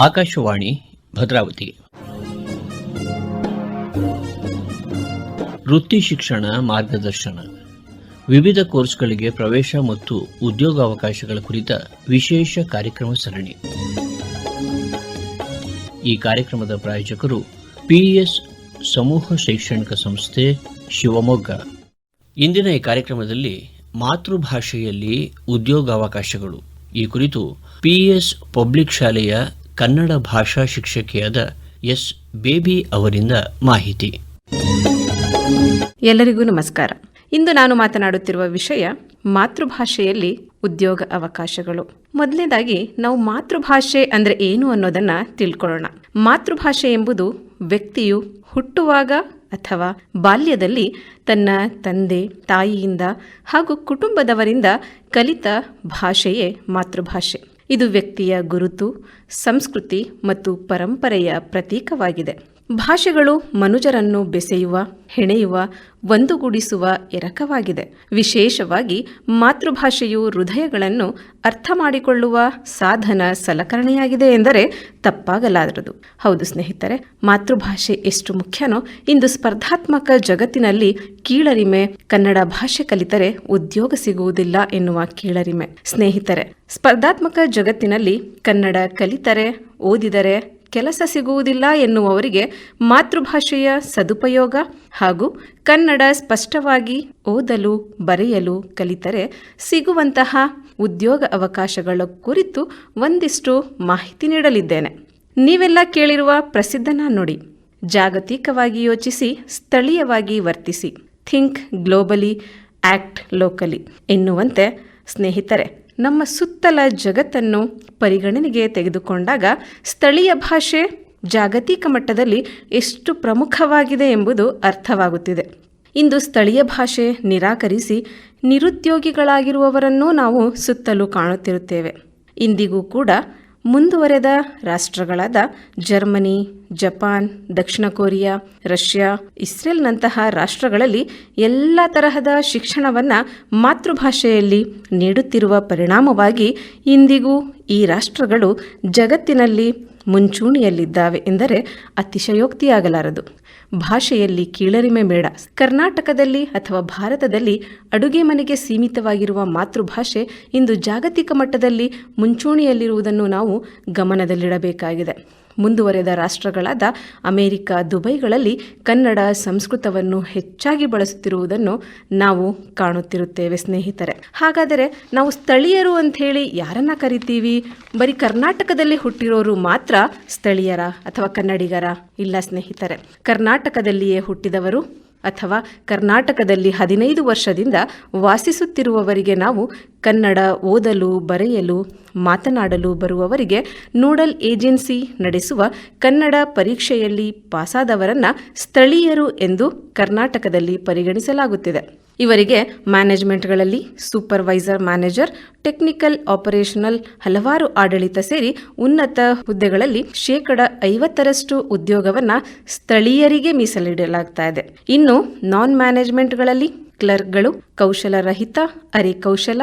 ಆಕಾಶವಾಣಿ ಭದ್ರಾವತಿ. ವೃತ್ತಿ ಶಿಕ್ಷಣ ಮಾರ್ಗದರ್ಶನ, ವಿವಿಧ ಕೋರ್ಸ್ಗಳಿಗೆ ಪ್ರವೇಶ ಮತ್ತು ಉದ್ಯೋಗಾವಕಾಶಗಳ ಕುರಿತ ವಿಶೇಷ ಕಾರ್ಯಕ್ರಮ ಸರಣಿ. ಈ ಕಾರ್ಯಕ್ರಮದ ಪ್ರಾಯೋಜಕರು ಪಿಎಸ್ ಸಮೂಹ ಶೈಕ್ಷಣಿಕ ಸಂಸ್ಥೆ, ಶಿವಮೊಗ್ಗ. ಇಂದಿನ ಈ ಕಾರ್ಯಕ್ರಮದಲ್ಲಿ ಮಾತೃಭಾಷೆಯಲ್ಲಿ ಉದ್ಯೋಗಾವಕಾಶಗಳು ಈ ಕುರಿತು ಪಿಎಸ್ ಪಬ್ಲಿಕ್ ಶಾಲೆಯ ಕನ್ನಡ ಭಾಷಾ ಶಿಕ್ಷಕಿಯಾದ ಎಸ್ ಬೇಬಿ ಅವರಿಂದ ಮಾಹಿತಿ. ಎಲ್ಲರಿಗೂ ನಮಸ್ಕಾರ. ಇಂದು ನಾನು ಮಾತನಾಡುತ್ತಿರುವ ವಿಷಯ ಮಾತೃಭಾಷೆಯಲ್ಲಿ ಉದ್ಯೋಗ ಅವಕಾಶಗಳು. ಮೊದಲನೇದಾಗಿ ನಾವು ಮಾತೃಭಾಷೆ ಅಂದರೆ ಏನು ಅನ್ನೋದನ್ನ ತಿಳ್ಕೊಳ್ಳೋಣ. ಮಾತೃಭಾಷೆ ಎಂಬುದು ವ್ಯಕ್ತಿಯು ಹುಟ್ಟುವಾಗ ಅಥವಾ ಬಾಲ್ಯದಲ್ಲಿ ತನ್ನ ತಂದೆ ತಾಯಿಯಿಂದ ಹಾಗೂ ಕುಟುಂಬದವರಿಂದ ಕಲಿತ ಭಾಷೆಯೇ ಮಾತೃಭಾಷೆ. ಇದು ವ್ಯಕ್ತಿಯ ಗುರುತು, ಸಂಸ್ಕೃತಿ ಮತ್ತು ಪರಂಪರೆಯ ಪ್ರತೀಕವಾಗಿದೆ. ಭಾಷೆಗಳು ಮನುಜರನ್ನು ಬೆಸೆಯುವ, ಹೆಣೆಯುವ, ಒಂದುಗೂಡಿಸುವ ಎರಕವಾಗಿದೆ. ವಿಶೇಷವಾಗಿ ಮಾತೃಭಾಷೆಯು ಹೃದಯಗಳನ್ನು ಅರ್ಥ ಮಾಡಿಕೊಳ್ಳುವ ಸಾಧನ, ಸಲಕರಣೆಯಾಗಿದೆ ಎಂದರೆ ತಪ್ಪಾಗಲಾರದು. ಹೌದು ಸ್ನೇಹಿತರೆ, ಮಾತೃಭಾಷೆ ಎಷ್ಟು ಮುಖ್ಯನೋ ಇಂದು ಸ್ಪರ್ಧಾತ್ಮಕ ಜಗತ್ತಿನಲ್ಲಿ ಕೀಳರಿಮೆ ಕನ್ನಡ ಭಾಷೆ ಕಲಿತರೆ ಉದ್ಯೋಗ ಸಿಗುವುದಿಲ್ಲ ಎನ್ನುವ ಕೀಳರಿಮೆ. ಸ್ನೇಹಿತರೆ, ಸ್ಪರ್ಧಾತ್ಮಕ ಜಗತ್ತಿನಲ್ಲಿ ಕನ್ನಡ ಕಲಿತರೆ, ಓದಿದರೆ ಕೆಲಸ ಸಿಗುವುದಿಲ್ಲ ಎನ್ನುವವರಿಗೆ ಮಾತೃಭಾಷೆಯ ಸದುಪಯೋಗ ಹಾಗೂ ಕನ್ನಡ ಸ್ಪಷ್ಟವಾಗಿ ಓದಲು ಬರೆಯಲು ಕಲಿತರೆ ಸಿಗುವಂತಹ ಉದ್ಯೋಗ ಅವಕಾಶಗಳ ಕುರಿತು ಒಂದಿಷ್ಟು ಮಾಹಿತಿ ನೀಡಲಿದ್ದೇನೆ. ನೀವೆಲ್ಲ ಕೇಳಿರುವ ಪ್ರಸಿದ್ಧ ನಾಣ್ಣುಡಿ, ಜಾಗತಿಕವಾಗಿ ಯೋಚಿಸಿ, ಸ್ಥಳೀಯವಾಗಿ ವರ್ತಿಸಿ, ಥಿಂಕ್ ಗ್ಲೋಬಲಿ, ಆಕ್ಟ್ ಲೋಕಲಿ ಎನ್ನುವಂತೆ ಸ್ನೇಹಿತರೆ, ನಮ್ಮ ಸುತ್ತಲ ಜಗತ್ತನ್ನು ಪರಿಗಣನೆಗೆ ತೆಗೆದುಕೊಂಡಾಗ ಸ್ಥಳೀಯ ಭಾಷೆ ಜಾಗತಿಕ ಮಟ್ಟದಲ್ಲಿ ಎಷ್ಟು ಪ್ರಮುಖವಾಗಿದೆ ಎಂಬುದು ಅರ್ಥವಾಗುತ್ತಿದೆ. ಇಂದು ಸ್ಥಳೀಯ ಭಾಷೆ ನಿರಾಕರಿಸಿ ನಿರುದ್ಯೋಗಿಗಳಾಗಿರುವವರನ್ನೂ ನಾವು ಸುತ್ತಲೂ ಕಾಣುತ್ತಿರುತ್ತೇವೆ. ಇಂದಿಗೂ ಕೂಡ ಮುಂದುವರೆದ ರಾಷ್ಟ್ರಗಳಾದ ಜರ್ಮನಿ, ಜಪಾನ್, ದಕ್ಷಿಣ ಕೊರಿಯಾ, ರಷ್ಯಾ, ಇಸ್ರೇಲ್ನಂತಹ ರಾಷ್ಟ್ರಗಳಲ್ಲಿ ಎಲ್ಲ ತರಹದ ಶಿಕ್ಷಣವನ್ನು ಮಾತೃಭಾಷೆಯಲ್ಲಿ ನೀಡುತ್ತಿರುವ ಪರಿಣಾಮವಾಗಿ ಇಂದಿಗೂ ಈ ರಾಷ್ಟ್ರಗಳು ಜಗತ್ತಿನಲ್ಲಿ ಮುಂಚೂಣಿಯಲ್ಲಿದ್ದಾವೆ ಎಂದರೆ ಅತಿಶಯೋಕ್ತಿಯಾಗಲಾರದು. ಭಾಷೆಯಲ್ಲಿ ಕೀಳರಿಮೆ ಬೇಡ. ಕರ್ನಾಟಕದಲ್ಲಿ ಅಥವಾ ಭಾರತದಲ್ಲಿ ಅಡುಗೆ ಮನೆಗೆ ಸೀಮಿತವಾಗಿರುವ ಮಾತೃಭಾಷೆ ಇಂದು ಜಾಗತಿಕ ಮಟ್ಟದಲ್ಲಿ ಮುಂಚೂಣಿಯಲ್ಲಿರುವುದನ್ನು ನಾವು ಗಮನದಲ್ಲಿಡಬೇಕಾಗಿದೆ. ಮುಂದುವರೆದ ರಾಷ್ಟ್ರಗಳಾದ ಅಮೆರಿಕ, ದುಬೈಗಳಲ್ಲಿ ಕನ್ನಡ, ಸಂಸ್ಕೃತವನ್ನು ಹೆಚ್ಚಾಗಿ ಬಳಸುತ್ತಿರುವುದನ್ನು ನಾವು ಕಾಣುತ್ತಿರುತ್ತೇವೆ ಸ್ನೇಹಿತರೆ. ಹಾಗಾದರೆ ನಾವು ಸ್ಥಳೀಯರು ಅಂಥೇಳಿ ಯಾರನ್ನ ಕರಿತೀವಿ? ಬರೀ ಕರ್ನಾಟಕದಲ್ಲಿ ಹುಟ್ಟಿರೋರು ಮಾತ್ರ ಸ್ಥಳೀಯರ ಅಥವಾ ಕನ್ನಡಿಗರ? ಇಲ್ಲ ಸ್ನೇಹಿತರೆ, ಕರ್ನಾಟಕದಲ್ಲಿಯೇ ಹುಟ್ಟಿದವರು ಅಥವಾ ಕರ್ನಾಟಕದಲ್ಲಿ 15 ವರ್ಷದಿಂದ ವಾಸಿಸುತ್ತಿರುವವರಿಗೆ ನಾವು ಕನ್ನಡ ಓದಲು, ಬರೆಯಲು, ಮಾತನಾಡಲು ಬರುವವರಿಗೆ ನೋಡಲ್ ಏಜೆನ್ಸಿ ನಡೆಸುವ ಕನ್ನಡ ಪರೀಕ್ಷೆಯಲ್ಲಿ ಪಾಸಾದವರನ್ನು ಸ್ಥಳೀಯರು ಎಂದು ಕರ್ನಾಟಕದಲ್ಲಿ ಪರಿಗಣಿಸಲಾಗುತ್ತಿದೆ. ಇವರಿಗೆ ಮ್ಯಾನೇಜ್ಮೆಂಟ್ಗಳಲ್ಲಿ ಸೂಪರ್ವೈಸರ್, ಮ್ಯಾನೇಜರ್, ಟೆಕ್ನಿಕಲ್, ಆಪರೇಷನಲ್ ಹಲವಾರು ಆಡಳಿತ ಸೇರಿ ಉನ್ನತ ಹುದ್ದೆಗಳಲ್ಲಿ 50% ಉದ್ಯೋಗವನ್ನು ಸ್ಥಳೀಯರಿಗೆ ಮೀಸಲಿಡಲಾಗ್ತಾ ಇದೆ. ಇನ್ನು ನಾನ್ ಮ್ಯಾನೇಜ್ಮೆಂಟ್ಗಳಲ್ಲಿ ಕ್ಲರ್ಕ್ಗಳು, ಕೌಶಲರಹಿತ, ಅರೆಕೌಶಲ,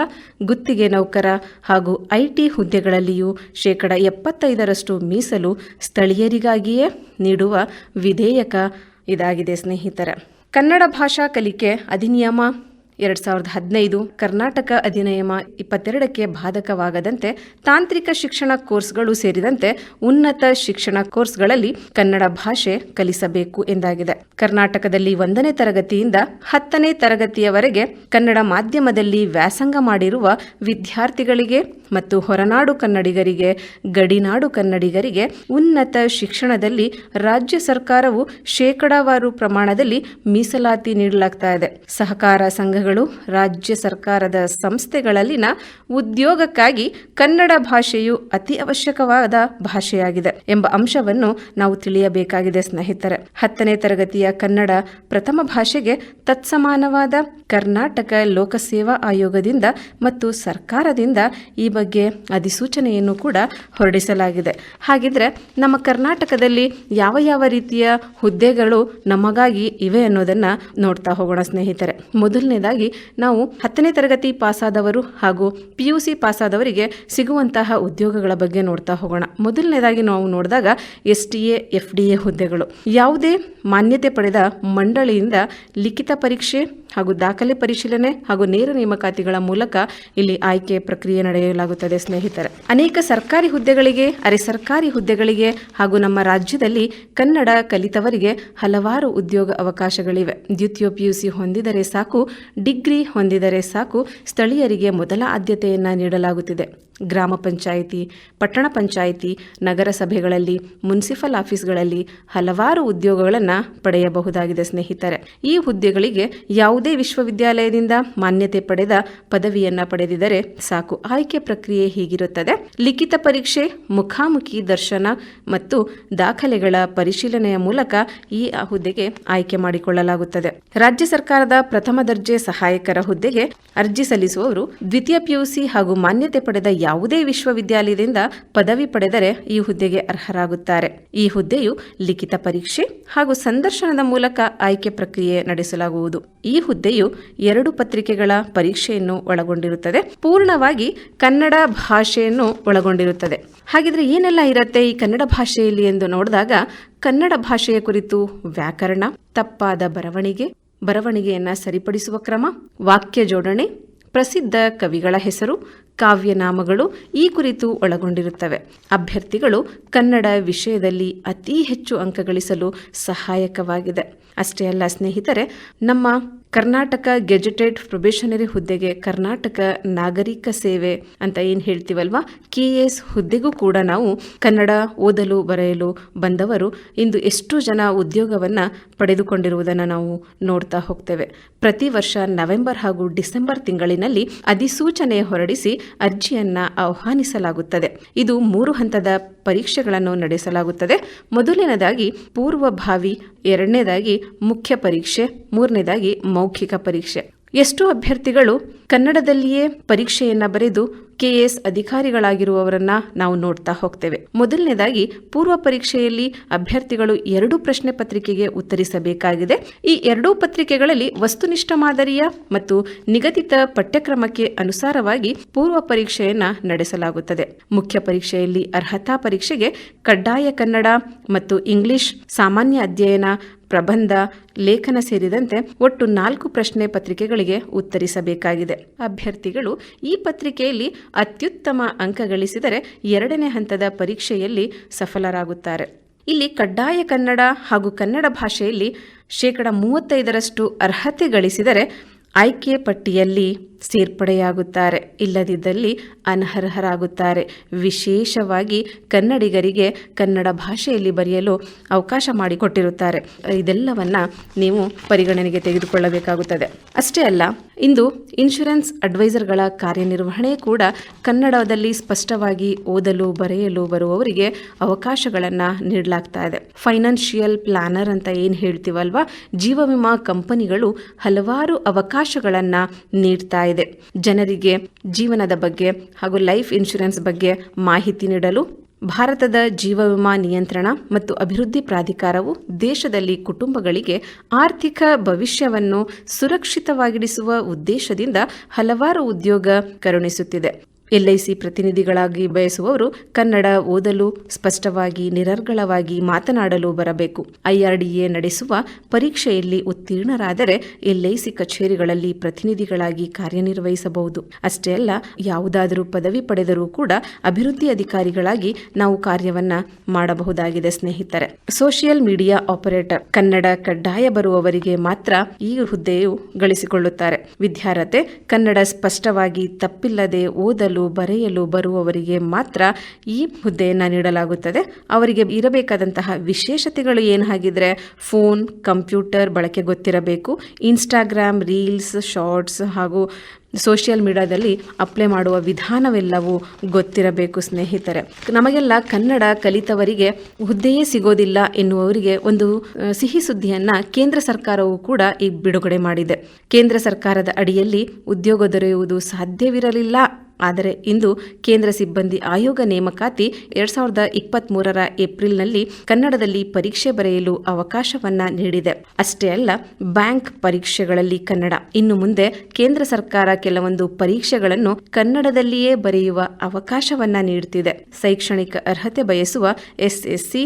ಗುತ್ತಿಗೆ ನೌಕರ ಹಾಗೂ IT ಹುದ್ದೆಗಳಲ್ಲಿಯೂ 75% ಮೀಸಲು ಸ್ಥಳೀಯರಿಗಾಗಿಯೇ ನೀಡುವ ವಿಧೇಯಕ ಇದಾಗಿದೆ ಸ್ನೇಹಿತರೆ. ಕನ್ನಡ ಭಾಷಾ ಕಲಿಕೆ ಅಧಿನಿಯಮ 2015 ಕರ್ನಾಟಕ ಅಧಿನಿಯಮ 22ಕ್ಕೆ ಬಾಧಕವಾಗದಂತೆ ತಾಂತ್ರಿಕ ಶಿಕ್ಷಣ ಕೋರ್ಸ್ಗಳು ಸೇರಿದಂತೆ ಉನ್ನತ ಶಿಕ್ಷಣ ಕೋರ್ಸ್ಗಳಲ್ಲಿ ಕನ್ನಡ ಭಾಷೆ ಕಲಿಸಬೇಕು ಎಂದಾಗಿದೆ. ಕರ್ನಾಟಕದಲ್ಲಿ 1ನೇ ತರಗತಿಯಿಂದ 10ನೇ ತರಗತಿಯವರೆಗೆ ಕನ್ನಡ ಮಾಧ್ಯಮದಲ್ಲಿ ವ್ಯಾಸಂಗ ಮಾಡಿರುವ ವಿದ್ಯಾರ್ಥಿಗಳಿಗೆ ಮತ್ತು ಹೊರನಾಡು ಕನ್ನಡಿಗರಿಗೆ, ಗಡಿನಾಡು ಕನ್ನಡಿಗರಿಗೆ ಉನ್ನತ ಶಿಕ್ಷಣದಲ್ಲಿ ರಾಜ್ಯ ಸರ್ಕಾರವು ಶೇಕಡಾವಾರು ಪ್ರಮಾಣದಲ್ಲಿ ಮೀಸಲಾತಿ ನೀಡಲಾಗ್ತಾ ಇದೆ. ಸಹಕಾರ ಸಂಘಗಳು, ರಾಜ್ಯ ಸರ್ಕಾರದ ಸಂಸ್ಥೆಗಳಲ್ಲಿನ ಉದ್ಯೋಗಕ್ಕಾಗಿ ಕನ್ನಡ ಭಾಷೆಯು ಅತಿ ಅವಶ್ಯಕವಾದ ಭಾಷೆಯಾಗಿದೆ ಎಂಬ ಅಂಶವನ್ನು ನಾವು ತಿಳಿಯಬೇಕಾಗಿದೆ ಸ್ನೇಹಿತರೆ. 10ನೇ ತರಗತಿಯ ಕನ್ನಡ ಪ್ರಥಮ ಭಾಷೆಗೆ ತತ್ಸಮಾನವಾದ ಕರ್ನಾಟಕ ಲೋಕಸೇವಾ ಆಯೋಗದಿಂದ ಮತ್ತು ಸರ್ಕಾರದಿಂದ ಈ ಬಗ್ಗೆ ಬಗ್ಗೆ ಅಧಿಸೂಚನೆಯನ್ನು ಕೂಡ ಹೊರಡಿಸಲಾಗಿದೆ. ಹಾಗಿದ್ರೆ ನಮ್ಮ ಕರ್ನಾಟಕದಲ್ಲಿ ಯಾವ ಯಾವ ರೀತಿಯ ಹುದ್ದೆಗಳು ನಮಗಾಗಿ ಇವೆ ಅನ್ನೋದನ್ನ ನೋಡ್ತಾ ಹೋಗೋಣ ಸ್ನೇಹಿತರೆ. ಮೊದಲನೇದಾಗಿ ನಾವು 10ನೇ ತರಗತಿ ಪಾಸಾದವರು ಹಾಗೂ PUC ಪಾಸಾದವರಿಗೆ ಸಿಗುವಂತಹ ಉದ್ಯೋಗಗಳ ಬಗ್ಗೆ ನೋಡ್ತಾ ಹೋಗೋಣ. ಮೊದಲನೇದಾಗಿ ನಾವು ನೋಡಿದಾಗ STA FDA ಹುದ್ದೆಗಳು. ಯಾವುದೇ ಮಾನ್ಯತೆ ಪಡೆದ ಮಂಡಳಿಯಿಂದ ಲಿಖಿತ ಪರೀಕ್ಷೆ ಹಾಗೂ ದಾಖಲೆ ಪರಿಶೀಲನೆ ಹಾಗೂ ನೇರ ನೇಮಕಾತಿಗಳ ಮೂಲಕ ಇಲ್ಲಿ ಆಯ್ಕೆ ಪ್ರಕ್ರಿಯೆ ನಡೆಯಲಾಗುತ್ತದೆ ಸ್ನೇಹಿತರೆ. ಅನೇಕ ಸರ್ಕಾರಿ ಹುದ್ದೆಗಳಿಗೆ, ಅರೆ ಸರ್ಕಾರಿ ಹುದ್ದೆಗಳಿಗೆ ಹಾಗೂ ನಮ್ಮ ರಾಜ್ಯದಲ್ಲಿ ಕನ್ನಡ ಕಲಿತವರಿಗೆ ಹಲವಾರು ಉದ್ಯೋಗ ಅವಕಾಶಗಳಿವೆ. ದ್ವಿತೀಯ PUC ಹೊಂದಿದರೆ ಸಾಕು, ಡಿಗ್ರಿ ಹೊಂದಿದರೆ ಸಾಕು, ಸ್ಥಳೀಯರಿಗೆ ಮೊದಲ ಆದ್ಯತೆಯನ್ನು ನೀಡಲಾಗುತ್ತಿದೆ. ಗ್ರಾಮ ಪಂಚಾಯಿತಿ, ಪಟ್ಟಣ ಪಂಚಾಯಿತಿ, ನಗರ ಸಭೆಗಳಲ್ಲಿ, ಮುನ್ಸಿಪಲ್ ಆಫೀಸ್ಗಳಲ್ಲಿ ಹಲವಾರು ಉದ್ಯೋಗಗಳನ್ನು ಪಡೆಯಬಹುದಾಗಿದೆ ಸ್ನೇಹಿತರೆ. ಈ ಹುದ್ದೆಗಳಿಗೆ ಯಾವುದೇ ವಿಶ್ವವಿದ್ಯಾಲಯದಿಂದ ಮಾನ್ಯತೆ ಪಡೆದ ಪದವಿಯನ್ನು ಪಡೆದಿದ್ದರೆ ಸಾಕು. ಆಯ್ಕೆ ಪ್ರಕ್ರಿಯೆ ಹೀಗಿರುತ್ತದೆ: ಲಿಖಿತ ಪರೀಕ್ಷೆ, ಮುಖಾಮುಖಿ ದರ್ಶನ ಮತ್ತು ದಾಖಲೆಗಳ ಪರಿಶೀಲನೆಯ ಮೂಲಕ ಈ ಹುದ್ದೆಗೆ ಆಯ್ಕೆ ಮಾಡಿಕೊಳ್ಳಲಾಗುತ್ತದೆ. ರಾಜ್ಯ ಸರ್ಕಾರದ ಪ್ರಥಮ ದರ್ಜೆ ಸಹಾಯಕರ ಹುದ್ದೆಗೆ ಅರ್ಜಿ ಸಲ್ಲಿಸುವವರು ದ್ವಿತೀಯ PUC ಹಾಗೂ ಮಾನ್ಯತೆ ಪಡೆದ ಯಾವುದೇ ವಿಶ್ವವಿದ್ಯಾಲಯದಿಂದ ಪದವಿ ಪಡೆದರೆ ಈ ಹುದ್ದೆಗೆ ಅರ್ಹರಾಗುತ್ತಾರೆ. ಈ ಹುದ್ದೆಯು ಲಿಖಿತ ಪರೀಕ್ಷೆ ಹಾಗೂ ಸಂದರ್ಶನದ ಮೂಲಕ ಆಯ್ಕೆ ಪ್ರಕ್ರಿಯೆ ನಡೆಸಲಾಗುವುದು. ಈ ಹುದ್ದೆಯು 2 ಪತ್ರಿಕೆಗಳ ಪರೀಕ್ಷೆಯನ್ನು ಒಳಗೊಂಡಿರುತ್ತದೆ. ಪೂರ್ಣವಾಗಿ ಕನ್ನಡ ಭಾಷೆಯನ್ನು ಒಳಗೊಂಡಿರುತ್ತದೆ. ಹಾಗಿದ್ರೆ ಏನೆಲ್ಲ ಇರುತ್ತೆ ಈ ಕನ್ನಡ ಭಾಷೆಯಲ್ಲಿ ಎಂದು ನೋಡಿದಾಗ, ಕನ್ನಡ ಭಾಷೆಯ ಕುರಿತು ವ್ಯಾಕರಣ, ತಪ್ಪಾದ ಬರವಣಿಗೆಯನ್ನು ಸರಿಪಡಿಸುವ ಕ್ರಮ, ವಾಕ್ಯ ಜೋಡಣೆ, ಪ್ರಸಿದ್ಧ ಕವಿಗಳ ಹೆಸರು, ಕಾವ್ಯನಾಮಗಳು ಈ ಕುರಿತು ಒಳಗೊಂಡಿರುತ್ತವೆ. ಅಭ್ಯರ್ಥಿಗಳು ಕನ್ನಡ ವಿಷಯದಲ್ಲಿ ಅತಿ ಹೆಚ್ಚು ಅಂಕ ಗಳಿಸಲು ಸಹಾಯಕವಾಗಿದೆ. ಅಷ್ಟೇ ಅಲ್ಲ ಸ್ನೇಹಿತರೆ, ನಮ್ಮ ಕರ್ನಾಟಕ ಗೆಜೆಟೆಡ್ ಪ್ರೊಬೇಷನರಿ ಹುದ್ದೆಗೆ ಕರ್ನಾಟಕ ನಾಗರಿಕ ಸೇವೆ ಅಂತ ಏನು ಹೇಳ್ತೀವಲ್ವಾ, KS ಹುದ್ದೆಗೂ ಕೂಡ ನಾವು ಕನ್ನಡ ಓದಲು ಬರೆಯಲು ಬಂದವರು ಇಂದು ಎಷ್ಟು ಜನ ಉದ್ಯೋಗವನ್ನು ಪಡೆದುಕೊಂಡಿರುವುದನ್ನು ನಾವು ನೋಡ್ತಾ ಹೋಗ್ತೇವೆ. ಪ್ರತಿ ವರ್ಷ ನವೆಂಬರ್ ಹಾಗೂ ಡಿಸೆಂಬರ್ ತಿಂಗಳಿನಲ್ಲಿ ಅಧಿಸೂಚನೆ ಹೊರಡಿಸಿ ಅರ್ಜಿಯನ್ನು ಆಹ್ವಾನಿಸಲಾಗುತ್ತದೆ. ಇದು 3 ಹಂತದ ಪರೀಕ್ಷೆಗಳನ್ನು ನಡೆಸಲಾಗುತ್ತದೆ. ಮೊದಲನೇದಾಗಿ ಪೂರ್ವಭಾವಿ, ಎರಡನೇದಾಗಿ ಮುಖ್ಯ ಪರೀಕ್ಷೆ, ಮೂರನೇದಾಗಿ ಮೌಖಿಕ ಪರೀಕ್ಷೆ. ಎಷ್ಟು ಅಭ್ಯರ್ಥಿಗಳು ಕನ್ನಡದಲ್ಲಿಯೇ ಪರೀಕ್ಷೆಯನ್ನು ಬರೆದು KS ಅಧಿಕಾರಿಗಳಾಗಿರುವವರನ್ನ ನಾವು ನೋಡ್ತಾ ಹೋಗ್ತೇವೆ. ಮೊದಲನೇದಾಗಿ ಪೂರ್ವ ಪರೀಕ್ಷೆಯಲ್ಲಿ ಅಭ್ಯರ್ಥಿಗಳು 2 ಪ್ರಶ್ನೆ ಪತ್ರಿಕೆಗೆ ಉತ್ತರಿಸಬೇಕಾಗಿದೆ. ಈ 2 ಪತ್ರಿಕೆಗಳಲ್ಲಿ ವಸ್ತುನಿಷ್ಠ ಮಾದರಿಯ ಮತ್ತು ನಿಗದಿತ ಪಠ್ಯಕ್ರಮಕ್ಕೆ ಅನುಸಾರವಾಗಿ ಪೂರ್ವ ಪರೀಕ್ಷೆಯನ್ನ ನಡೆಸಲಾಗುತ್ತದೆ. ಮುಖ್ಯ ಪರೀಕ್ಷೆಯಲ್ಲಿ ಅರ್ಹತಾ ಪರೀಕ್ಷೆಗೆ ಕಡ್ಡಾಯ ಕನ್ನಡ ಮತ್ತು ಇಂಗ್ಲಿಷ್, ಸಾಮಾನ್ಯ ಅಧ್ಯಯನ, ಪ್ರಬಂಧ, ಲೇಖನ ಸೇರಿದಂತೆ ಒಟ್ಟು 4 ಪ್ರಶ್ನೆ ಪತ್ರಿಕೆಗಳಿಗೆ ಉತ್ತರಿಸಬೇಕಾಗಿದೆ. ಅಭ್ಯರ್ಥಿಗಳು ಈ ಪತ್ರಿಕೆಯಲ್ಲಿ ಅತ್ಯುತ್ತಮ ಅಂಕ ಗಳಿಸಿದರೆ 2ನೇ ಹಂತದ ಪರೀಕ್ಷೆಯಲ್ಲಿ ಸಫಲರಾಗುತ್ತಾರೆ. ಇಲ್ಲಿ ಕಡ್ಡಾಯ ಕನ್ನಡ ಹಾಗೂ ಕನ್ನಡ ಭಾಷೆಯಲ್ಲಿ 35% ಅರ್ಹತೆ ಗಳಿಸಿದರೆ ಆಯ್ಕೆ ಪಟ್ಟಿಯಲ್ಲಿ ಸೇರ್ಪಡೆಯಾಗುತ್ತಾರೆ, ಇಲ್ಲದಿದ್ದಲ್ಲಿ ಅನರ್ಹರಾಗುತ್ತಾರೆ. ವಿಶೇಷವಾಗಿ ಕನ್ನಡಿಗರಿಗೆ ಕನ್ನಡ ಭಾಷೆಯಲ್ಲಿ ಬರೆಯಲು ಅವಕಾಶ ಮಾಡಿಕೊಟ್ಟಿರುತ್ತಾರೆ. ಇದೆಲ್ಲವನ್ನ ನೀವು ಪರಿಗಣನೆಗೆ ತೆಗೆದುಕೊಳ್ಳಬೇಕಾಗುತ್ತದೆ. ಅಷ್ಟೇ ಅಲ್ಲ, ಇಂದು ಇನ್ಶೂರೆನ್ಸ್ ಅಡ್ವೈಸರ್ಗಳ ಕಾರ್ಯನಿರ್ವಹಣೆ ಕೂಡ ಕನ್ನಡದಲ್ಲಿ ಸ್ಪಷ್ಟವಾಗಿ ಓದಲು ಬರೆಯಲು ಬರುವವರಿಗೆ ಅವಕಾಶಗಳನ್ನು ನೀಡಲಾಗ್ತಾ ಇದೆ. ಫೈನಾನ್ಷಿಯಲ್ ಪ್ಲಾನರ್ ಅಂತ ಏನು ಹೇಳ್ತೀವಲ್ವಾ, ಜೀವ ವಿಮಾ ಕಂಪನಿಗಳು ಹಲವಾರು ಅವಕಾಶಗಳನ್ನು ನೀಡ್ತಾ ಇದೆ. ಜನರಿಗೆ ಜೀವನದ ಬಗ್ಗೆ ಹಾಗೂ ಲೈಫ್ ಇನ್ಶೂರೆನ್ಸ್ ಬಗ್ಗೆ ಮಾಹಿತಿ ನೀಡಲು ಭಾರತದ ಜೀವ ವಿಮಾ ನಿಯಂತ್ರಣ ಮತ್ತು ಅಭಿವೃದ್ಧಿ ಪ್ರಾಧಿಕಾರವು ದೇಶದಲ್ಲಿ ಕುಟುಂಬಗಳಿಗೆ ಆರ್ಥಿಕ ಭವಿಷ್ಯವನ್ನು ಸುರಕ್ಷಿತವಾಗಿಡಿಸುವ ಉದ್ದೇಶದಿಂದ ಹಲವಾರು ಉದ್ಯೋಗ ಕರುಣಿಸುತ್ತಿದೆ. LIC ಪ್ರತಿನಿಧಿಗಳಾಗಿ ಬಯಸುವವರು ಕನ್ನಡ ಓದಲು ಸ್ಪಷ್ಟವಾಗಿ, ನಿರರ್ಗಳವಾಗಿ ಮಾತನಾಡಲು ಬರಬೇಕು. IRDA ನಡೆಸುವ ಪರೀಕ್ಷೆಯಲ್ಲಿ ಉತ್ತೀರ್ಣರಾದರೆ LIC ಕಚೇರಿಗಳಲ್ಲಿ ಪ್ರತಿನಿಧಿಗಳಾಗಿ ಕಾರ್ಯನಿರ್ವಹಿಸಬಹುದು. ಅಷ್ಟೇ ಅಲ್ಲ, ಯಾವುದಾದರೂ ಪದವಿ ಪಡೆದರೂ ಕೂಡ ಅಭಿವೃದ್ಧಿ ಅಧಿಕಾರಿಗಳಾಗಿ ನಾವು ಕಾರ್ಯವನ್ನ ಮಾಡಬಹುದಾಗಿದೆ ಸ್ನೇಹಿತರೆ. ಸೋಷಿಯಲ್ ಮೀಡಿಯಾ ಆಪರೇಟರ್ ಕನ್ನಡ ಕಡ್ಡಾಯ ಬರುವವರಿಗೆ ಮಾತ್ರ ಈ ಹುದ್ದೆಯು ಗಳಿಸಿಕೊಳ್ಳುತ್ತಾರೆ. ವಿದ್ಯಾರ್ಹತೆ ಕನ್ನಡ ಸ್ಪಷ್ಟವಾಗಿ ತಪ್ಪಿಲ್ಲದೆ ಓದಲು ಬರೆಯಲು ಬರುವವರಿಗೆ ಮಾತ್ರ ಈ ಹುದ್ದೆಯನ್ನು ನೀಡಲಾಗುತ್ತದೆ. ಅವರಿಗೆ ಇರಬೇಕಾದಂತಹ ವಿಶೇಷತೆಗಳು ಏನು ಹಾಗಿದ್ರೆ, ಫೋನ್, ಕಂಪ್ಯೂಟರ್ ಬಳಕೆ ಗೊತ್ತಿರಬೇಕು, ಇನ್ಸ್ಟಾಗ್ರಾಮ್, ರೀಲ್ಸ್, ಶಾರ್ಟ್ಸ್ ಹಾಗೂ ಸೋಷಿಯಲ್ ಮೀಡಿಯಾದಲ್ಲಿ ಅಪ್ಲೈ ಮಾಡುವ ವಿಧಾನವೆಲ್ಲವೂ ಗೊತ್ತಿರಬೇಕು ಸ್ನೇಹಿತರೆ. ನಮಗೆಲ್ಲ ಕನ್ನಡ ಕಲಿತವರಿಗೆ ಹುದ್ದೆಯೇ ಸಿಗೋದಿಲ್ಲ ಎನ್ನುವವರಿಗೆ ಒಂದು ಸಿಹಿ ಸುದ್ದಿಯನ್ನ ಕೇಂದ್ರ ಸರ್ಕಾರವು ಕೂಡ ಈಗ ಬಿಡುಗಡೆ ಮಾಡಿದೆ. ಕೇಂದ್ರ ಸರ್ಕಾರದ ಅಡಿಯಲ್ಲಿ ಉದ್ಯೋಗ ದೊರೆಯುವುದು ಸಾಧ್ಯವಿರಲಿಲ್ಲ. ಆದರೆ ಇಂದು ಕೇಂದ್ರ ಸಿಬ್ಬಂದಿ ಆಯೋಗ ನೇಮಕಾತಿ 2023ರ ಏಪ್ರಿಲ್ನಲ್ಲಿ ಕನ್ನಡದಲ್ಲಿ ಪರೀಕ್ಷೆ ಬರೆಯಲು ಅವಕಾಶವನ್ನ ನೀಡಿದೆ. ಅಷ್ಟೇ ಅಲ್ಲ, ಬ್ಯಾಂಕ್ ಪರೀಕ್ಷೆಗಳಲ್ಲಿ ಕನ್ನಡ. ಇನ್ನು ಮುಂದೆ ಕೇಂದ್ರ ಸರ್ಕಾರ ಕೆಲವೊಂದು ಪರೀಕ್ಷೆಗಳನ್ನು ಕನ್ನಡದಲ್ಲಿಯೇ ಬರೆಯುವ ಅವಕಾಶವನ್ನ ನೀಡುತ್ತಿದೆ. ಶೈಕ್ಷಣಿಕ ಅರ್ಹತೆ ಬಯಸುವ SSC,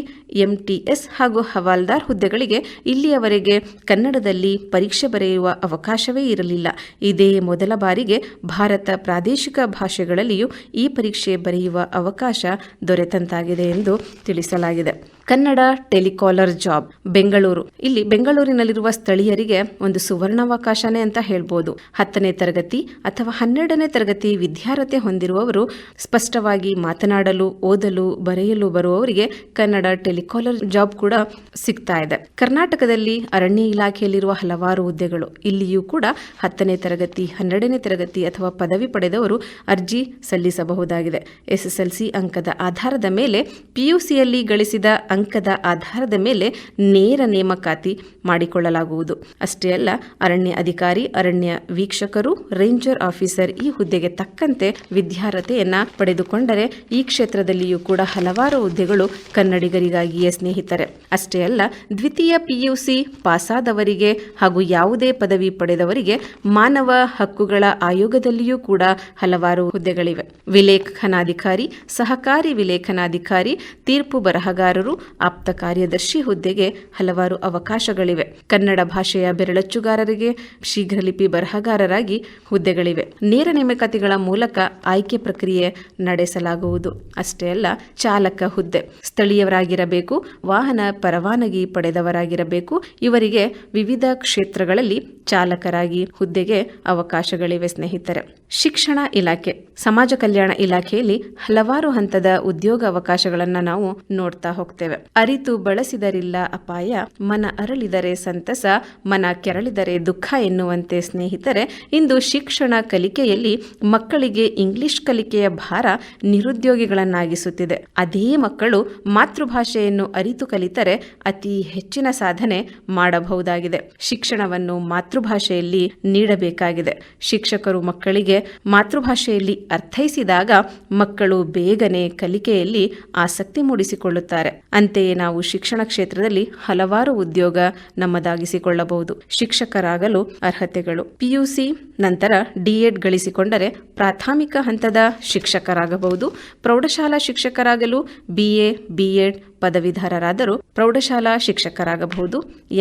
MTS ಹಾಗೂ ಹವಾಲ್ದಾರ್ ಹುದ್ದೆಗಳಿಗೆ ಇಲ್ಲಿಯವರೆಗೆ ಕನ್ನಡದಲ್ಲಿ ಪರೀಕ್ಷೆ ಬರೆಯುವ ಅವಕಾಶವೇ ಇರಲಿಲ್ಲ. ಇದೇ ಮೊದಲ ಬಾರಿಗೆ ಭಾರತ ಪ್ರಾದೇಶಿಕ ಭಾಷೆಗಳಲ್ಲಿಯೂ ಈ ಪರೀಕ್ಷೆ ಬರೆಯುವ ಅವಕಾಶ ದೊರೆತಂತಾಗಿದೆ ಎಂದು ತಿಳಿಸಲಾಗಿದೆ. Kannada telecaller job Bengaluru. ಇಲ್ಲಿ ಬೆಂಗಳೂರಿನಲ್ಲಿರುವ ಸ್ಥಳೀಯರಿಗೆ ಒಂದು ಸುವರ್ಣಾವಕಾಶನೇ ಅಂತ ಹೇಳ್ಬೋದು. 10ನೇ ತರಗತಿ ಅಥವಾ 12ನೇ ತರಗತಿ ವಿದ್ಯಾರ್ಹತೆ ಹೊಂದಿರುವವರು ಸ್ಪಷ್ಟವಾಗಿ ಮಾತನಾಡಲು, ಓದಲು, ಬರೆಯಲು ಬರುವವರಿಗೆ ಕನ್ನಡ ಟೆಲಿಕಾಲರ್ ಜಾಬ್ ಕೂಡ ಸಿಗ್ತಾ ಇದೆ. ಕರ್ನಾಟಕದಲ್ಲಿ ಅರಣ್ಯ ಇಲಾಖೆಯಲ್ಲಿರುವ ಹಲವಾರು ಹುದ್ದೆಗಳು. ಇಲ್ಲಿಯೂ ಕೂಡ 10ನೇ ತರಗತಿ, 12ನೇ ತರಗತಿ ಅಥವಾ ಪದವಿ ಪಡೆದವರು ಅರ್ಜಿ ಸಲ್ಲಿಸಬಹುದಾಗಿದೆ. SSLC ಅಂಕದ ಆಧಾರದ ಮೇಲೆ, PUCಯಲ್ಲಿ ಗಳಿಸಿದ ಅಂಕದ ಆಧಾರದ ಮೇಲೆ ನೇರ ನೇಮಕಾತಿ ಮಾಡಿಕೊಳ್ಳಲಾಗುವುದು. ಅಷ್ಟೇ ಅಲ್ಲ, ಅರಣ್ಯ ಅಧಿಕಾರಿ, ಅರಣ್ಯ ವೀಕ್ಷಕರು, ರೇಂಜರ್ ಆಫೀಸರ್ ಈ ಹುದ್ದೆಗೆ ತಕ್ಕಂತೆ ವಿದ್ಯಾರ್ಹತೆಯನ್ನ ಪಡೆದುಕೊಂಡರೆ ಈ ಕ್ಷೇತ್ರದಲ್ಲಿಯೂ ಕೂಡ ಹಲವಾರು ಹುದ್ದೆಗಳು ಕನ್ನಡಿಗರಿಗಾಗಿಯೇ ಸ್ನೇಹಿತರೆ. ಅಷ್ಟೇ ಅಲ್ಲ, ದ್ವಿತೀಯ PUC ಪಾಸಾದವರಿಗೆ ಹಾಗೂ ಯಾವುದೇ ಪದವಿ ಪಡೆದವರಿಗೆ ಮಾನವ ಹಕ್ಕುಗಳ ಆಯೋಗದಲ್ಲಿಯೂ ಕೂಡ ಹಲವಾರು ಹುದ್ದೆಗಳಿವೆ. ವಿಲೇಖನಾಧಿಕಾರಿ, ಸಹಕಾರಿ ವಿಲೇಖನಾಧಿಕಾರಿ, ತೀರ್ಪು ಬರಹಗಾರರು, ಆಪ್ತ ಕಾರ್ಯದರ್ಶಿ ಹುದ್ದೆಗೆ ಹಲವಾರು ಅವಕಾಶಗಳಿವೆ. ಕನ್ನಡ ಭಾಷೆಯ ಬೆರಳಚ್ಚುಗಾರರಿಗೆ ಶೀಘ್ರಲಿಪಿ ಬರಹಗಾರರಾಗಿ ಹುದ್ದೆಗಳಿವೆ. ನೇರ ನೇಮಕಾತಿಗಳ ಮೂಲಕ ಆಯ್ಕೆ ಪ್ರಕ್ರಿಯೆ ನಡೆಸಲಾಗುವುದು. ಅಷ್ಟೇ ಅಲ್ಲ, ಚಾಲಕ ಹುದ್ದೆ ಸ್ಥಳೀಯರಾಗಿರಬೇಕು, ವಾಹನ ಪರವಾನಗಿ ಪಡೆದವರಾಗಿರಬೇಕು. ಇವರಿಗೆ ವಿವಿಧ ಕ್ಷೇತ್ರಗಳಲ್ಲಿ ಚಾಲಕರಾಗಿ ಹುದ್ದೆಗೆ ಅವಕಾಶಗಳಿವೆ ಸ್ನೇಹಿತರೆ. ಶಿಕ್ಷಣ ಇಲಾಖೆ, ಸಮಾಜ ಕಲ್ಯಾಣ ಇಲಾಖೆಯಲ್ಲಿ ಹಲವಾರು ಹಂತದ ಉದ್ಯೋಗ ಅವಕಾಶಗಳನ್ನು ನಾವು ನೋಡ್ತಾ ಹೋಗ್ತೇವೆ. ಅರಿತು ಬಳಸಿದರಿಲ್ಲ ಅಪಾಯ, ಮನ ಅರಳಿದರೆ ಸಂತಸ, ಮನ ಕೆರಳಿದರೆ ದುಃಖ ಎನ್ನುವಂತೆ ಸ್ನೇಹಿತರೆ, ಇಂದು ಶಿಕ್ಷಣ ಕಲಿಕೆಯಲ್ಲಿ ಮಕ್ಕಳಿಗೆ ಇಂಗ್ಲಿಷ್ ಕಲಿಕೆಯ ಭಾರ ನಿರುದ್ಯೋಗಿಗಳನ್ನಾಗಿಸುತ್ತಿದೆ. ಅದೇ ಮಕ್ಕಳು ಮಾತೃಭಾಷೆಯನ್ನು ಅರಿತು ಕಲಿತರೆ ಅತಿ ಹೆಚ್ಚಿನ ಸಾಧನೆ ಮಾಡಬಹುದಾಗಿದೆ. ಶಿಕ್ಷಣವನ್ನು ಮಾತೃಭಾಷೆಯಲ್ಲಿ ನೀಡಬೇಕಾಗಿದೆ. ಶಿಕ್ಷಕರು ಮಕ್ಕಳಿಗೆ ಮಾತೃಭಾಷೆಯಲ್ಲಿ ಅರ್ಥೈಸಿದಾಗ ಮಕ್ಕಳು ಬೇಗನೆ ಕಲಿಕೆಯಲ್ಲಿ ಆಸಕ್ತಿ ಮೂಡಿಸಿಕೊಳ್ಳುತ್ತಾರೆ. ಅಂತೆಯೇ ನಾವು ಶಿಕ್ಷಣ ಕ್ಷೇತ್ರದಲ್ಲಿ ಹಲವಾರು ಉದ್ಯೋಗ ನಮ್ಮದಾಗಿಸಿಕೊಳ್ಳಬಹುದು. ಶಿಕ್ಷಕರಾಗಲು ಅರ್ಹತೆಗಳು: PUC ನಂತರ D.Ed ಗಳಿಸಿಕೊಂಡರೆ ಪ್ರಾಥಮಿಕ ಹಂತದ ಶಿಕ್ಷಕರಾಗಬಹುದು. ಪ್ರೌಢಶಾಲಾ ಶಿಕ್ಷಕರಾಗಲು BA, B.Ed ಪದವೀಧರರಾದರೂ ಪ್ರೌಢಶಾಲಾ ಶಿಕ್ಷಕರಾಗಬಹುದು.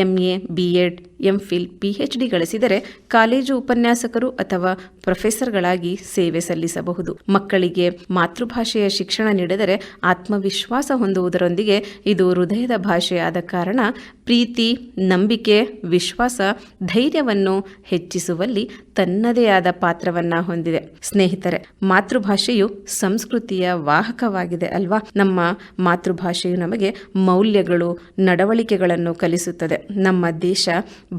MA, B.Ed, MPhil, PhD ಗಳಿಸಿದರೆ ಕಾಲೇಜು ಉಪನ್ಯಾಸಕರು ಅಥವಾ ಪ್ರೊಫೆಸರ್ಗಳಾಗಿ ಸೇವೆ ಸಲ್ಲಿಸಬಹುದು. ಮಕ್ಕಳಿಗೆ ಮಾತೃಭಾಷೆಯ ಶಿಕ್ಷಣ ನೀಡಿದರೆ ಆತ್ಮವಿಶ್ವಾಸ ಹೊಂದುವುದರೊಂದಿಗೆ ಇದು ಹೃದಯದ ಭಾಷೆಯಾದ ಕಾರಣ ಪ್ರೀತಿ, ನಂಬಿಕೆ, ವಿಶ್ವಾಸ, ಧೈರ್ಯವನ್ನು ಹೆಚ್ಚಿಸುವಲ್ಲಿ ತನ್ನದೇ ಆದ ಪಾತ್ರವನ್ನ ಹೊಂದಿದೆ. ಸ್ನೇಹಿತರೆ, ಮಾತೃಭಾಷೆಯು ಸಂಸ್ಕೃತಿಯ ವಾಹಕವಾಗಿದೆ ಅಲ್ವಾ? ನಮ್ಮ ಮಾತೃಭಾಷೆಯು ನಮಗೆ ಮೌಲ್ಯಗಳು, ನಡವಳಿಕೆಗಳನ್ನು ಕಲಿಸುತ್ತದೆ. ನಮ್ಮ ದೇಶ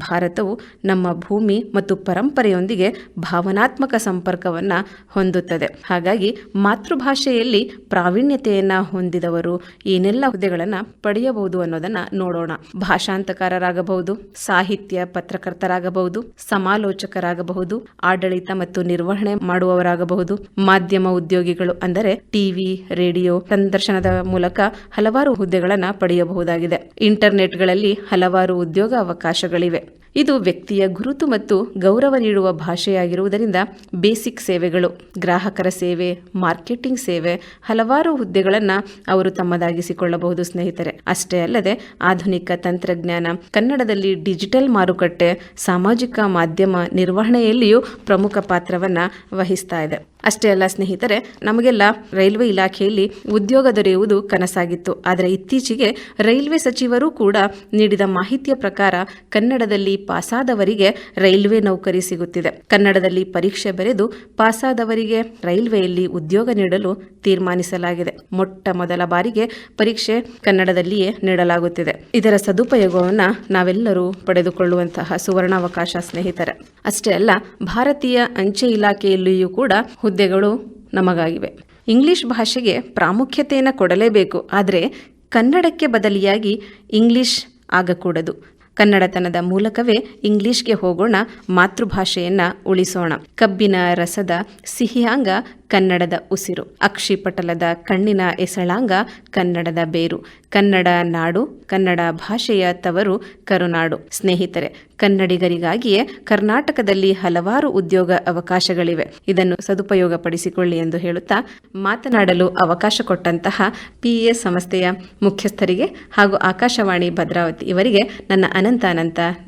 ಭಾರತವು ನಮ್ಮ ಭೂಮಿ ಮತ್ತು ಪರಂಪರೆಯೊಂದಿಗೆ ಭಾವನಾತ್ಮಕ ಸಂಪರ್ಕವನ್ನ ಹೊಂದುತ್ತದೆ. ಹಾಗಾಗಿ ಮಾತೃಭಾಷೆಯಲ್ಲಿ ಪ್ರಾವೀಣ್ಯತೆಯನ್ನ ಹೊಂದಿದವರು ಏನೆಲ್ಲ ಹುದ್ದೆಗಳನ್ನು ಪಡೆಯಬಹುದು ಅನ್ನೋದನ್ನ ನೋಡೋಣ. ಭಾಷಾಂತಕಾರರಾಗಬಹುದು, ಸಾಹಿತ್ಯ ಪತ್ರಕರ್ತರಾಗಬಹುದು, ಸಮಾಲೋಚಕರಾಗಬಹುದು, ಆಡಳಿತ ಮತ್ತು ನಿರ್ವಹಣೆ ಮಾಡುವವರಾಗಬಹುದು, ಮಾಧ್ಯಮ ಉದ್ಯೋಗಿಗಳು ಅಂದರೆ ಟಿವಿ, ರೇಡಿಯೋ, ಸಂದರ್ಶನದ ಮೂಲಕ ಹಲವಾರು ಹುದ್ದೆಗಳನ್ನು ಪಡೆಯಬಹುದಾಗಿದೆ. ಇಂಟರ್ನೆಟ್ಗಳಲ್ಲಿ ಹಲವಾರು ಉದ್ಯೋಗ ಅವಕಾಶಗಳಿವೆ. ಇದು ವ್ಯಕ್ತಿಯ ಗುರುತು ಮತ್ತು ಗೌರವ ನೀಡುವ ಭಾಷೆಯಾಗಿರುವುದರಿಂದ ಬೇಸಿಕ್ ಸೇವೆಗಳು, ಗ್ರಾಹಕರ ಸೇವೆ, ಮಾರ್ಕೆಟಿಂಗ್ ಸೇವೆ, ಹಲವಾರು ಹುದ್ದೆಗಳನ್ನು ಅವರು ತಮ್ಮದಾಗಿಸಿಕೊಳ್ಳಬಹುದು ಸ್ನೇಹಿತರೆ. ಅಷ್ಟೇ ಅಲ್ಲದೆ ಆಧುನಿಕ ತಂತ್ರಜ್ಞಾನ, ಕನ್ನಡದಲ್ಲಿ ಡಿಜಿಟಲ್ ಮಾರುಕಟ್ಟೆ, ಸಾಮಾಜಿಕ ಮಾಧ್ಯಮ ನಿರ್ವಹಣೆಯಲ್ಲಿಯೂ ಪ್ರಮುಖ ಪಾತ್ರವನ್ನು ವಹಿಸ್ತಾ ಇದೆ. ಅಷ್ಟೇ ಅಲ್ಲ ಸ್ನೇಹಿತರೆ, ನಮಗೆಲ್ಲ ರೈಲ್ವೆ ಇಲಾಖೆಯಲ್ಲಿ ಉದ್ಯೋಗ ದೊರೆಯುವುದು ಕನಸಾಗಿತ್ತು. ಆದರೆ ಇತ್ತೀಚೆಗೆ ರೈಲ್ವೆ ಸಚಿವರು ಕೂಡ ನೀಡಿದ ಮಾಹಿತಿಯ ಪ್ರಕಾರ ಕನ್ನಡದಲ್ಲಿ ಪಾಸಾದವರಿಗೆ ರೈಲ್ವೆ ನೌಕರಿ ಸಿಗುತ್ತಿದೆ. ಕನ್ನಡದಲ್ಲಿ ಪರೀಕ್ಷೆ ಬರೆದು ಪಾಸಾದವರಿಗೆ ರೈಲ್ವೆಯಲ್ಲಿ ಉದ್ಯೋಗ ನೀಡಲು ತೀರ್ಮಾನಿಸಲಾಗಿದೆ. ಮೊಟ್ಟ ಮೊದಲ ಬಾರಿಗೆ ಪರೀಕ್ಷೆ ಕನ್ನಡದಲ್ಲಿಯೇ ನೀಡಲಾಗುತ್ತಿದೆ. ಇದರ ಸದುಪಯೋಗವನ್ನು ನಾವೆಲ್ಲರೂ ಪಡೆದುಕೊಳ್ಳುವಂತಹ ಸುವರ್ಣಾವಕಾಶ ಸ್ನೇಹಿತರೆ. ಅಷ್ಟೇ ಅಲ್ಲ, ಭಾರತೀಯ ಅಂಚೆ ಇಲಾಖೆಯಲ್ಲಿಯೂ ಕೂಡ ಹುದ್ದೆಗಳು ನಮಗಾಗಿವೆ. ಇಂಗ್ಲಿಷ್ ಭಾಷೆಗೆ ಪ್ರಾಮುಖ್ಯತೆಯನ್ನು ಕೊಡಲೇಬೇಕು, ಆದರೆ ಕನ್ನಡಕ್ಕೆ ಬದಲಿಯಾಗಿ ಇಂಗ್ಲಿಷ್ ಆಗಕೂಡದು. ಕನ್ನಡತನದ ಮೂಲಕವೇ ಇಂಗ್ಲಿಷ್ಗೆ ಹೋಗೋಣ, ಮಾತೃಭಾಷೆಯನ್ನ ಉಳಿಸೋಣ. ಕಬ್ಬಿನ ರಸದ ಸಿಹಿಯಾಂಗ ಕನ್ನಡದ ಉಸಿರು, ಅಕ್ಷಿಪಟಲದ ಕಣ್ಣಿನ ಎಸಳಾಂಗ ಕನ್ನಡದ ಬೇರು, ಕನ್ನಡ ನಾಡು ಕನ್ನಡ ಭಾಷೆಯ ತವರು ಕರುನಾಡು. ಸ್ನೇಹಿತರೆ, ಕನ್ನಡಿಗರಿಗಾಗಿಯೇ ಕರ್ನಾಟಕದಲ್ಲಿ ಹಲವಾರು ಉದ್ಯೋಗ ಅವಕಾಶಗಳಿವೆ. ಇದನ್ನು ಸದುಪಯೋಗಪಡಿಸಿಕೊಳ್ಳಿ ಎಂದು ಹೇಳುತ್ತಾ ಮಾತನಾಡಲು ಅವಕಾಶ ಕೊಟ್ಟಂತಹ PES ಸಂಸ್ಥೆಯ ಮುಖ್ಯಸ್ಥರಿಗೆ ಹಾಗೂ ಆಕಾಶವಾಣಿ ಭದ್ರಾವತಿ ಇವರಿಗೆ ನನ್ನ ಅನಂತ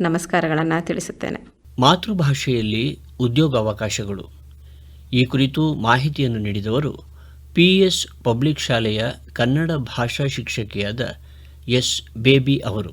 ನಮಸ್ಕಾರಗಳನ್ನು ತಿಳಿಸುತ್ತೇನೆ. ಮಾತೃಭಾಷೆಯಲ್ಲಿ ಉದ್ಯೋಗಾವಕಾಶಗಳು ಈ ಕುರಿತು ಮಾಹಿತಿಯನ್ನು ನೀಡಿದವರು PES ಪಬ್ಲಿಕ್ ಶಾಲೆಯ ಕನ್ನಡ ಭಾಷಾ ಶಿಕ್ಷಕಿಯಾದ ಎಸ್ ಬೇಬಿ ಅವರು.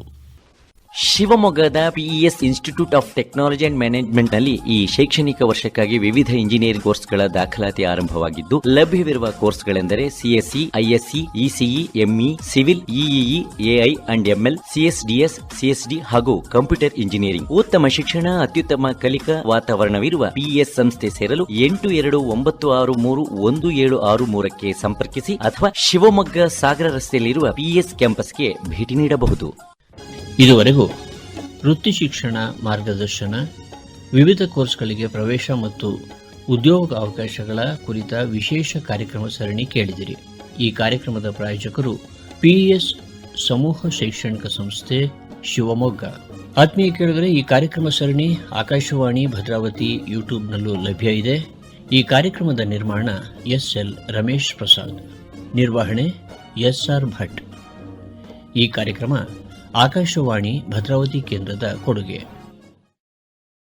ಶಿವಮೊಗ್ಗದ PES institute of technology and management ನಲ್ಲಿ ಈ ಶೈಕ್ಷಣಿಕ ವರ್ಷಕ್ಕಾಗಿ ವಿವಿಧ ಇಂಜಿನಿಯರಿಂಗ್ ಕೋರ್ಸ್ಗಳ ದಾಖಲಾತಿ ಆರಂಭವಾಗಿದ್ದು, ಲಭ್ಯವಿರುವ ಕೋರ್ಸ್ಗಳೆಂದರೆ CSE, ISE, ECE, ME, civil, EEE, AI and ML, CSDS, CSD ಹಾಗೂ ಕಂಪ್ಯೂಟರ್ ಇಂಜಿನಿಯರಿಂಗ್. ಉತ್ತಮ ಶಿಕ್ಷಣ, ಅತ್ಯುತ್ತಮ ಕಲಿಕಾ ವಾತಾವರಣವಿರುವ PES ಸಂಸ್ಥೆ ಸೇರಲು 8296317763 ಸಂಪರ್ಕಿಸಿ ಅಥವಾ ಶಿವಮೊಗ್ಗ ಸಾಗರ ರಸ್ತೆಯಲ್ಲಿರುವ PES ಕ್ಯಾಂಪಸ್ಗೆ ಭೇಟಿ ನೀಡಬಹುದು. ಇದುವರೆಗೂ ವೃತ್ತಿ ಶಿಕ್ಷಣ ಮಾರ್ಗದರ್ಶನ, ವಿವಿಧ ಕೋರ್ಸ್ಗಳಿಗೆ ಪ್ರವೇಶ ಮತ್ತು ಉದ್ಯೋಗ ಅವಕಾಶಗಳ ಕುರಿತ ವಿಶೇಷ ಕಾರ್ಯಕ್ರಮ ಸರಣಿ ಕೇಳಿದಿರಿ. ಈ ಕಾರ್ಯಕ್ರಮದ ಪ್ರಾಯೋಜಕರು PES ಸಮೂಹ ಶೈಕ್ಷಣಿಕ ಸಂಸ್ಥೆ ಶಿವಮೊಗ್ಗ. ಆತ್ಮೀಯ ಕೇಳಿದರೆ, ಈ ಕಾರ್ಯಕ್ರಮ ಸರಣಿ ಆಕಾಶವಾಣಿ ಭದ್ರಾವತಿ ಯೂಟ್ಯೂಬ್ನಲ್ಲೂ ಲಭ್ಯ ಇದೆ. ಈ ಕಾರ್ಯಕ್ರಮದ ನಿರ್ಮಾಣ SL ರಮೇಶ್ ಪ್ರಸಾದ್, ನಿರ್ವಹಣೆ SR ಭಟ್. ಈ ಕಾರ್ಯಕ್ರಮ ಆಕಾಶವಾಣಿ ಭದ್ರಾವತಿ ಕೇಂದ್ರದ ಕೊಡುಗೆ.